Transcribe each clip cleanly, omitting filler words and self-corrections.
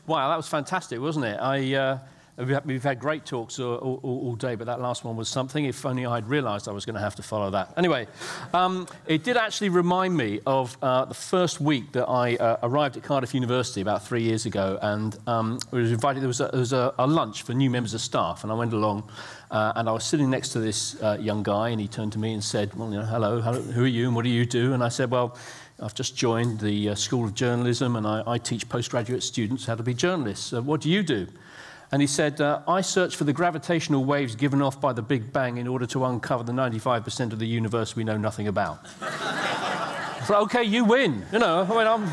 Wow, that was fantastic, wasn't it? We've had great talks all day, but that last one was something. If only I'd realised I was going to have to follow that. Anyway, it did actually remind me of the first week that I arrived at Cardiff University about 3 years ago, and we was invited. There was a lunch for new members of staff, and I went along, and I was sitting next to this young guy, and he turned to me and said, "Well, you know, hello, who are you, and what do you do?" And I said, "Well, I've just joined the School of Journalism, and I teach postgraduate students how to be journalists. What do you do?" And he said, "I search for the gravitational waves given off by the Big Bang in order to uncover the 95% of the universe we know nothing about." So, okay, you win. You know, I mean, I'm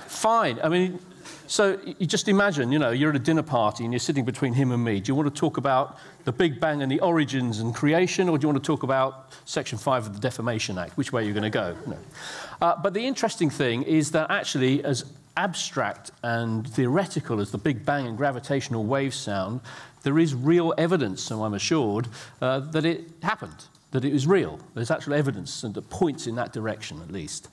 fine. I mean, so you just imagine, you know, you're at a dinner party and you're sitting between him and me. Do you want to talk about the Big Bang and the origins and creation, or do you want to talk about Section 5 of the Defamation Act? Which way are you going to go? You know. But the interesting thing is that actually, as abstract and theoretical as the Big Bang and gravitational waves sound, there is real evidence, so I'm assured, that it happened, that it was real. There's actual evidence that points in that direction, at least,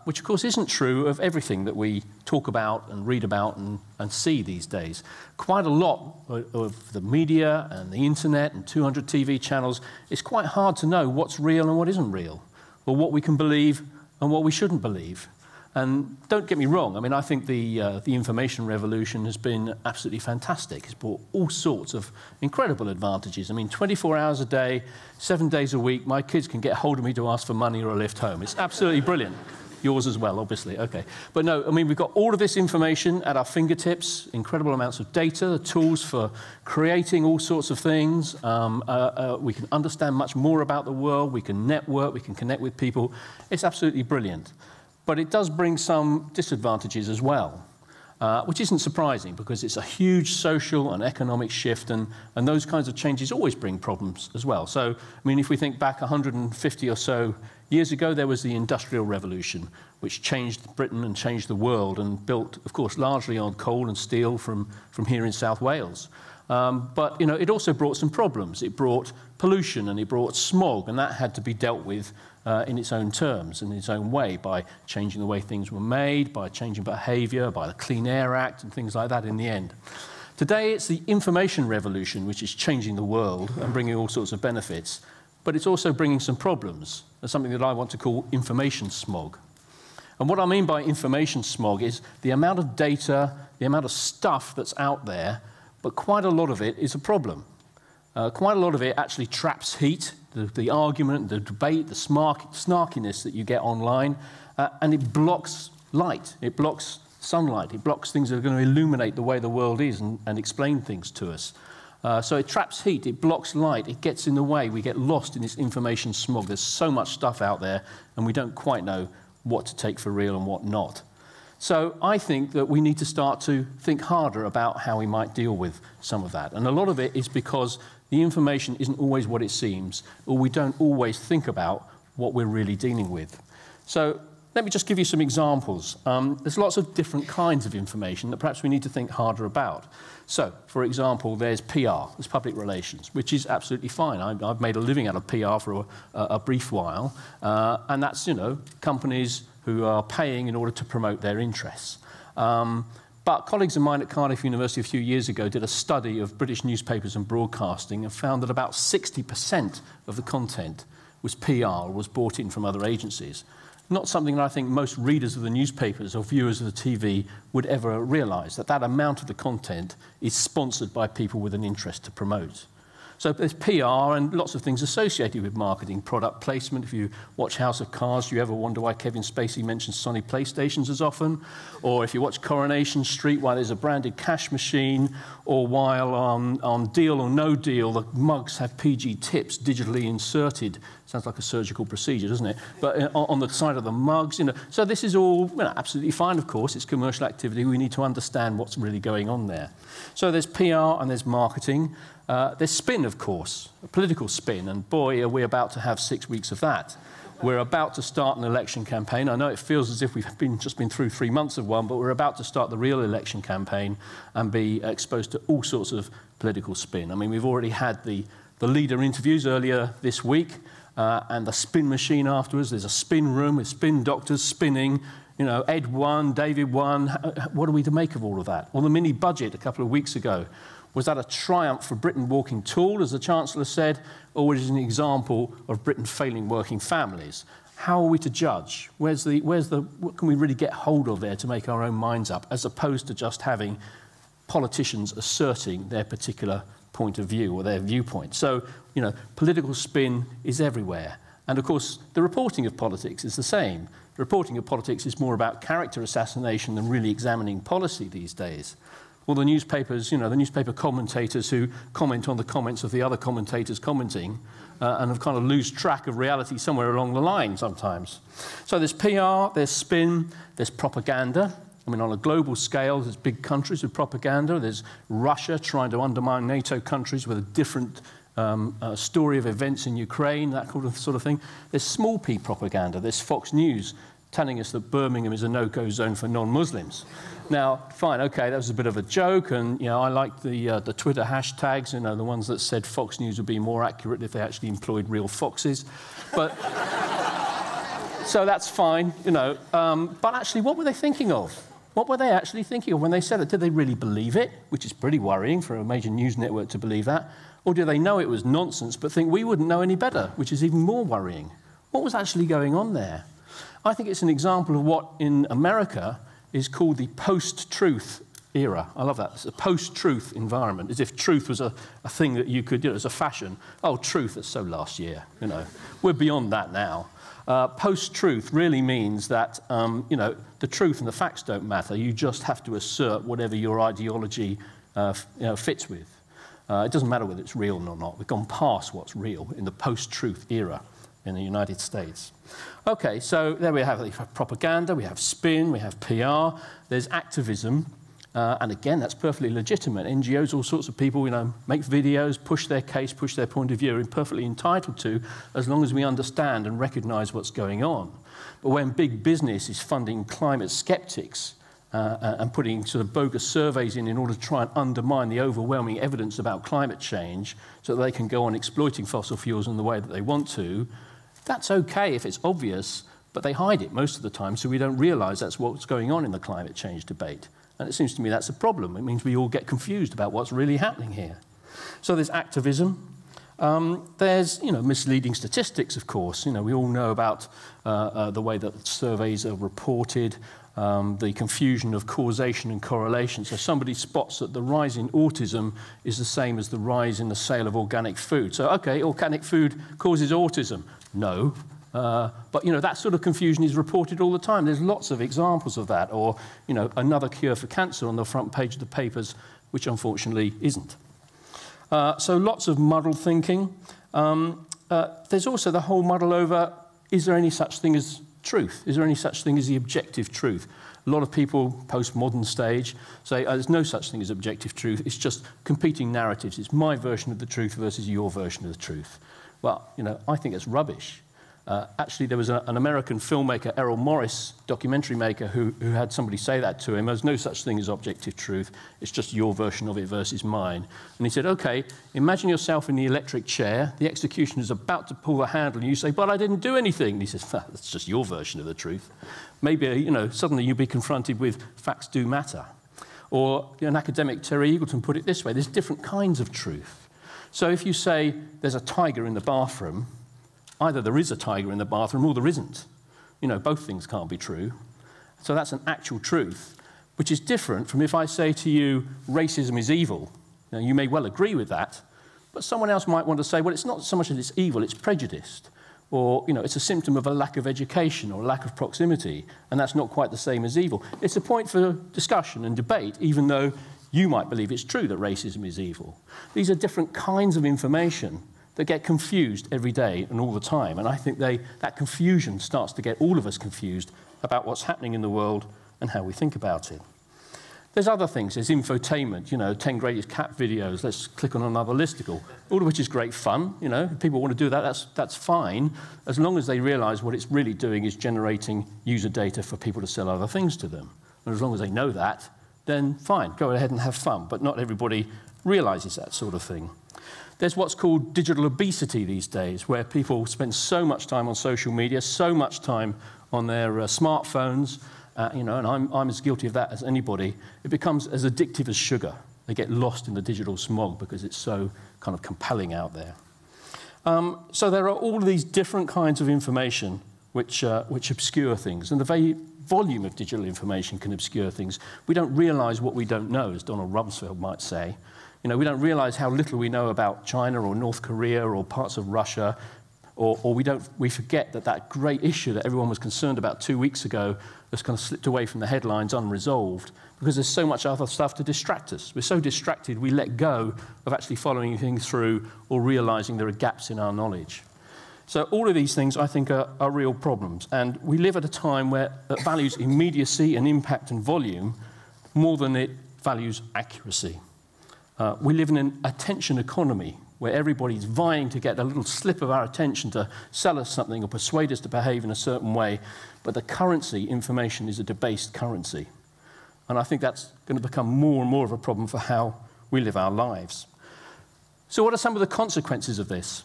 which, of course, isn't true of everything that we talk about and read about and see these days. Quite a lot of the media and the internet and 200 TV channels, it's quite hard to know what's real and what isn't real, or what we can believe and what we shouldn't believe. And don't get me wrong, I mean, I think the information revolution has been absolutely fantastic. It's brought all sorts of incredible advantages. I mean, 24 hours a day, 7 days a week, my kids can get hold of me to ask for money or a lift home. It's absolutely brilliant. Yours as well, obviously, okay. But no, I mean, we've got all of this information at our fingertips, incredible amounts of data, the tools for creating all sorts of things. We can understand much more about the world, we can network, we can connect with people. It's absolutely brilliant. But it does bring some disadvantages as well, which isn't surprising because it's a huge social and economic shift, and those kinds of changes always bring problems as well. So, I mean, if we think back 150 or so years ago, there was the Industrial Revolution, which changed Britain and changed the world and built, of course, largely on coal and steel from here in South Wales. But, you know, it also brought some problems. It brought pollution and it brought smog, and that had to be dealt with in its own terms, in its own way, by changing the way things were made, by changing behaviour, by the Clean Air Act and things like that in the end. Today, it's the information revolution which is changing the world and bringing all sorts of benefits, but it's also bringing some problems. There's something that I want to call information smog. And what I mean by information smog is the amount of data, the amount of stuff that's out there, but quite a lot of it is a problem. Quite a lot of it actually traps heat, the argument, the debate, the snarkiness that you get online, and it blocks light, it blocks sunlight, it blocks things that are going to illuminate the way the world is and explain things to us. So it traps heat, it blocks light, it gets in the way, we get lost in this information smog. There's so much stuff out there, and we don't quite know what to take for real and what not. So I think that we need to start to think harder about how we might deal with some of that. And a lot of it is because the information isn't always what it seems, or we don't always think about what we're really dealing with. So let me just give you some examples. There's lots of different kinds of information that perhaps we need to think harder about. So, for example, there's PR, there's public relations, which is absolutely fine. I've made a living out of PR for a brief while, and that's, you know, companies who are paying in order to promote their interests. But colleagues of mine at Cardiff University a few years ago did a study of British newspapers and broadcasting and found that about 60% of the content was PR, was brought in from other agencies. Not something that I think most readers of the newspapers or viewers of the TV would ever realise, that that amount of the content is sponsored by people with an interest to promote. So there's PR and lots of things associated with marketing, product placement. If you watch House of Cards, do you ever wonder why Kevin Spacey mentions Sony PlayStations as often? Or if you watch Coronation Street, why there's a branded cash machine, or while on Deal or No Deal, the mugs have PG tips digitally inserted. Sounds like a surgical procedure, doesn't it? But on the side of the mugs, you know. So this is all, you know, absolutely fine, of course. It's commercial activity. We need to understand what's really going on there. So there's PR and there's marketing. There's spin, of course, a political spin, and boy, are we about to have 6 weeks of that. We're about to start an election campaign. I know it feels as if we've just been through 3 months of one, but we're about to start the real election campaign and be exposed to all sorts of political spin. I mean, we've already had the leader interviews earlier this week, and the spin machine afterwards. There's a spin room with spin doctors spinning. You know, Ed won, David won. What are we to make of all of that? Well, the mini budget a couple of weeks ago, was that a triumph for Britain walking tall, as the Chancellor said, or was it an example of Britain failing working families? How are we to judge? What can we really get hold of there to make our own minds up, as opposed to just having politicians asserting their particular point of view or their viewpoint? So, you know, political spin is everywhere. And of course, the reporting of politics is the same. The reporting of politics is more about character assassination than really examining policy these days. All the newspapers, you know, the newspaper commentators who comment on the comments of the other commentators commenting and have kind of lose track of reality somewhere along the line sometimes. So there's PR, there's spin, there's propaganda. I mean, on a global scale, there's big countries with propaganda. There's Russia trying to undermine NATO countries with a different story of events in Ukraine, that sort of thing. There's small p propaganda. There's Fox News telling us that Birmingham is a no-go zone for non-Muslims. Now, fine, okay, that was a bit of a joke, and you know, I liked the Twitter hashtags, you know, the ones that said Fox News would be more accurate if they actually employed real foxes. But so that's fine, you know. But actually, what were they thinking of? What were they actually thinking of when they said it? Did they really believe it? Which is pretty worrying for a major news network to believe that. Or do they know it was nonsense but think we wouldn't know any better, which is even more worrying? What was actually going on there? I think it's an example of what in America is called the post-truth era. I love that. It's a post-truth environment, as if truth was a thing that you could, you know, as a fashion. Oh, truth, that's so last year, you know. We're beyond that now. Post-truth really means that, you know, the truth and the facts don't matter. You just have to assert whatever your ideology you know, fits with. It doesn't matter whether it's real or not. We've gone past what's real in the post-truth era in the United States. Okay, so there we have propaganda, we have spin, we have PR, there's activism, and again, that's perfectly legitimate. NGOs, all sorts of people, you know, make videos, push their case, push their point of view, are perfectly entitled to, as long as we understand and recognize what's going on. But when big business is funding climate skeptics and putting sort of bogus surveys in order to try and undermine the overwhelming evidence about climate change so that they can go on exploiting fossil fuels in the way that they want to, that's okay if it's obvious, but they hide it most of the time, so we don't realize that's what's going on in the climate change debate. And it seems to me that's a problem. It means we all get confused about what's really happening here. So there's activism. There's, you know, misleading statistics, of course. You know, we all know about the way that surveys are reported, the confusion of causation and correlation. So somebody spots that the rise in autism is the same as the rise in the sale of organic food. So, okay, organic food causes autism. No. But, you know, that sort of confusion is reported all the time. There's lots of examples of that. Or, you know, another cure for cancer on the front page of the papers, which unfortunately isn't. So lots of muddled thinking. There's also the whole muddle over, is there any such thing as truth? Is there any such thing as the objective truth? A lot of people, postmodern stage, say there's no such thing as objective truth. It's just competing narratives. It's my version of the truth versus your version of the truth. Well, you know, I think it's rubbish. Actually, there was an American filmmaker, Errol Morris, documentary maker, who had somebody say that to him. There's no such thing as objective truth. It's just your version of it versus mine. And he said, OK, imagine yourself in the electric chair. The executioner's about to pull the handle, and you say, but I didn't do anything. And he says, that's just your version of the truth. Maybe, you know, suddenly you'll be confronted with facts do matter. Or an academic, Terry Eagleton, put it this way. There's different kinds of truth. So if you say there's a tiger in the bathroom, either there is a tiger in the bathroom or there isn't. You know, both things can't be true. So that's an actual truth, which is different from if I say to you, racism is evil. Now, you may well agree with that, but someone else might want to say, well, it's not so much that it's evil, it's prejudiced. Or, you know, it's a symptom of a lack of education or a lack of proximity, and that's not quite the same as evil. It's a point for discussion and debate, even though you might believe it's true that racism is evil. These are different kinds of information that get confused every day and all the time. And I think that confusion starts to get all of us confused about what's happening in the world and how we think about it. There's other things. There's infotainment, you know, 10 greatest cat videos. Let's click on another listicle, all of which is great fun. You know, if people want to do that, that's fine, as long as they realize what it's really doing is generating user data for people to sell other things to them. And as long as they know that, then fine, go ahead and have fun. But not everybody realizes that sort of thing. There's what's called digital obesity these days, where people spend so much time on social media, so much time on their smartphones, you know, and I'm as guilty of that as anybody, it becomes as addictive as sugar. They get lost in the digital smog because it's so kind of compelling out there. So there are all of these different kinds of information which obscure things, and the very volume of digital information can obscure things. We don't realize what we don't know, as Donald Rumsfeld might say. You know, we don't realize how little we know about China or North Korea or parts of Russia, or we forget that great issue that everyone was concerned about 2 weeks ago has kind of slipped away from the headlines unresolved because there's so much other stuff to distract us. We're so distracted we let go of actually following things through or realizing there are gaps in our knowledge. So all of these things, I think, are real problems. And we live at a time where it values immediacy and impact and volume more than it values accuracy. We live in an attention economy where everybody's vying to get a little slip of our attention to sell us something or persuade us to behave in a certain way. But the currency, information, is a debased currency. And I think that's going to become more and more of a problem for how we live our lives. So what are some of the consequences of this?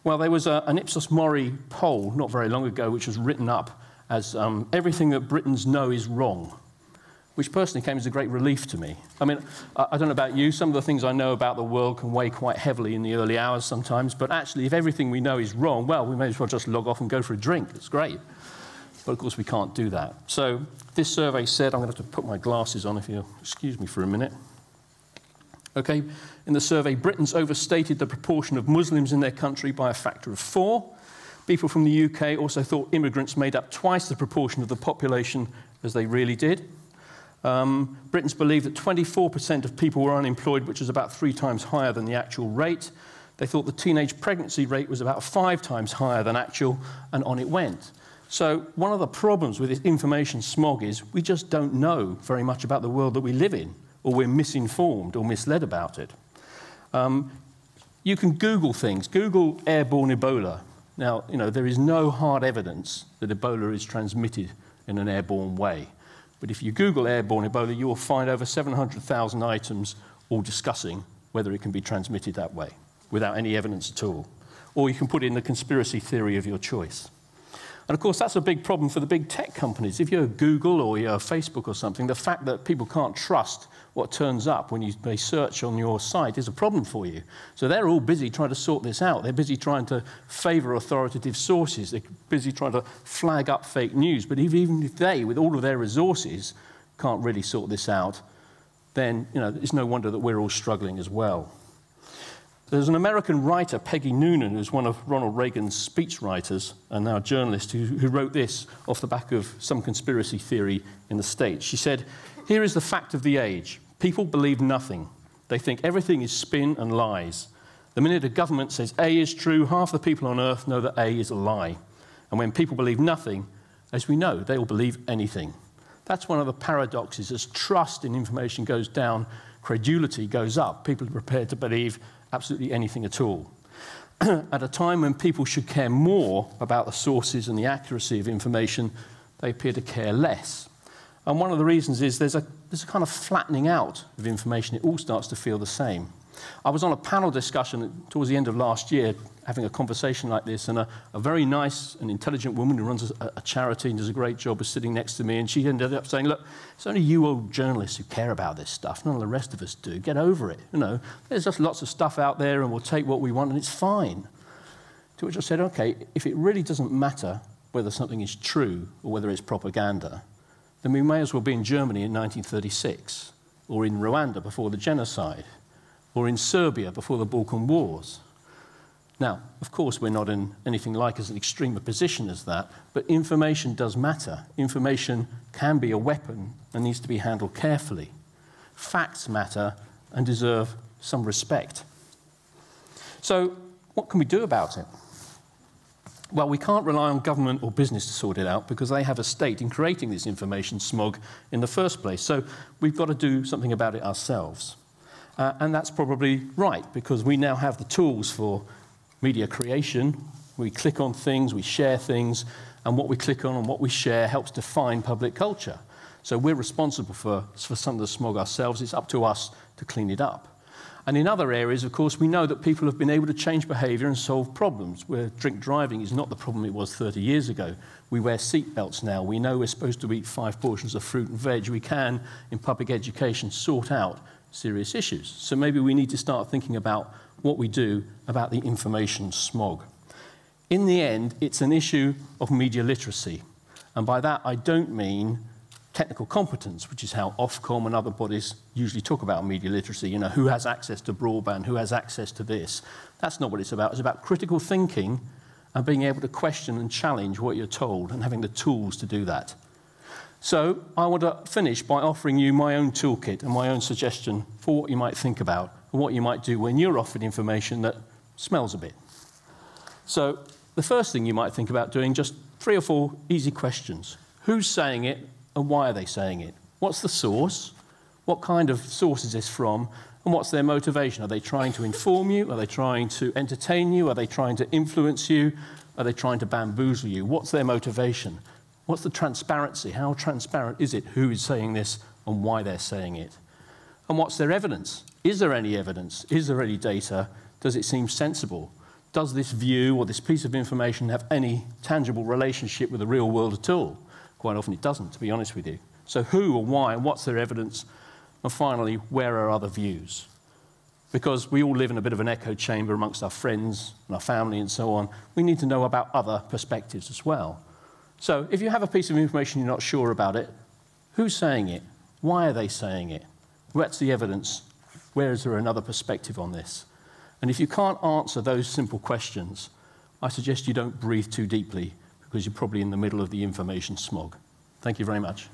Well, there was an Ipsos Mori poll not very long ago which was written up as everything that Britons know is wrong, which personally came as a great relief to me. I mean, I don't know about you, some of the things I know about the world can weigh quite heavily in the early hours sometimes, but actually if everything we know is wrong, well, we may as well just log off and go for a drink. It's great. But of course we can't do that. So this survey said, I'm going to have to put my glasses on if you'll excuse me for a minute. Okay, in the survey, Britons overstated the proportion of Muslims in their country by a factor of 4. People from the UK also thought immigrants made up twice the proportion of the population as they really did. Britons believed that 24% of people were unemployed, which was about 3 times higher than the actual rate. They thought the teenage pregnancy rate was about 5 times higher than actual, and on it went. So one of the problems with this information smog is we just don't know very much about the world that we live in, or we're misinformed or misled about it. You can Google things. Google airborne Ebola. Now, you know, there is no hard evidence that Ebola is transmitted in an airborne way. But if you Google airborne Ebola, you will find over 700,000 items all discussing whether it can be transmitted that way, without any evidence at all. Or you can put in the conspiracy theory of your choice. And of course, that's a big problem for the big tech companies. If you're Google or you're Facebook or something, the fact that people can't trust what turns up when they search on your site is a problem for you. So they're all busy trying to sort this out. They're busy trying to favor authoritative sources. They're busy trying to flag up fake news. But even if they, with all of their resources, can't really sort this out, then, you know, it's no wonder that we're all struggling as well. There's an American writer, Peggy Noonan, who's one of Ronald Reagan's speechwriters and now a journalist, who wrote this off the back of some conspiracy theory in the States. She said, "Here is the fact of the age. People believe nothing. They think everything is spin and lies. The minute a government says A is true, half the people on earth know that A is a lie. And when people believe nothing, as we know, they will believe anything." That's one of the paradoxes. As trust in information goes down, credulity goes up. People are prepared to believe absolutely anything at all. At a time when people should care more about the sources and the accuracy of information, they appear to care less. And one of the reasons is there's a kind of flattening out of information. It all starts to feel the same. I was on a panel discussion towards the end of last year, having a conversation like this, and a very nice and intelligent woman who runs a charity and does a great job was sitting next to me, and she ended up saying, "Look, it's only you old journalists who care about this stuff. None of the rest of us do. Get over it. You know, there's just lots of stuff out there, and we'll take what we want, and it's fine." To which I said, okay, if it really doesn't matter whether something is true or whether it's propaganda, then we may as well be in Germany in 1936, or in Rwanda before the genocide, or in Serbia before the Balkan Wars. Now, of course, we're not in anything like as extreme a position as that, but information does matter. Information can be a weapon and needs to be handled carefully. Facts matter and deserve some respect. So, what can we do about it? Well, we can't rely on government or business to sort it out because they have a stake in creating this information smog in the first place. So, we've got to do something about it ourselves. And that's probably right, because we now have the tools for media creation. We click on things, we share things, and what we click on and what we share helps define public culture. So we're responsible for some of the smog ourselves. It's up to us to clean it up. And in other areas, of course, we know that people have been able to change behaviour and solve problems, where drink driving is not the problem it was 30 years ago. We wear seat belts now. We know we're supposed to eat 5 portions of fruit and veg. We can, in public education, sort out serious issues. So maybe we need to start thinking about what we do about the information smog. In the end, it's an issue of media literacy. And by that, I don't mean technical competence, which is how Ofcom and other bodies usually talk about media literacy. You know, who has access to broadband, who has access to this. That's not what it's about. It's about critical thinking and being able to question and challenge what you're told and having the tools to do that. So I want to finish by offering you my own toolkit and my own suggestion for what you might think about and what you might do when you're offered information that smells a bit. So the first thing you might think about doing, just 3 or 4 easy questions. Who's saying it and why are they saying it? What's the source? What kind of source is this from? And what's their motivation? Are they trying to inform you? Are they trying to entertain you? Are they trying to influence you? Are they trying to bamboozle you? What's their motivation? What's the transparency? How transparent is it who is saying this and why they're saying it? And what's their evidence? Is there any evidence? Is there any data? Does it seem sensible? Does this view or this piece of information have any tangible relationship with the real world at all? Quite often it doesn't, to be honest with you. So who or why and what's their evidence? And finally, where are other views? Because we all live in a bit of an echo chamber amongst our friends and our family and so on. We need to know about other perspectives as well. So if you have a piece of information you're not sure about it, who's saying it? Why are they saying it? What's the evidence? Where is there another perspective on this? And if you can't answer those simple questions, I suggest you don't breathe too deeply because you're probably in the middle of the information smog. Thank you very much.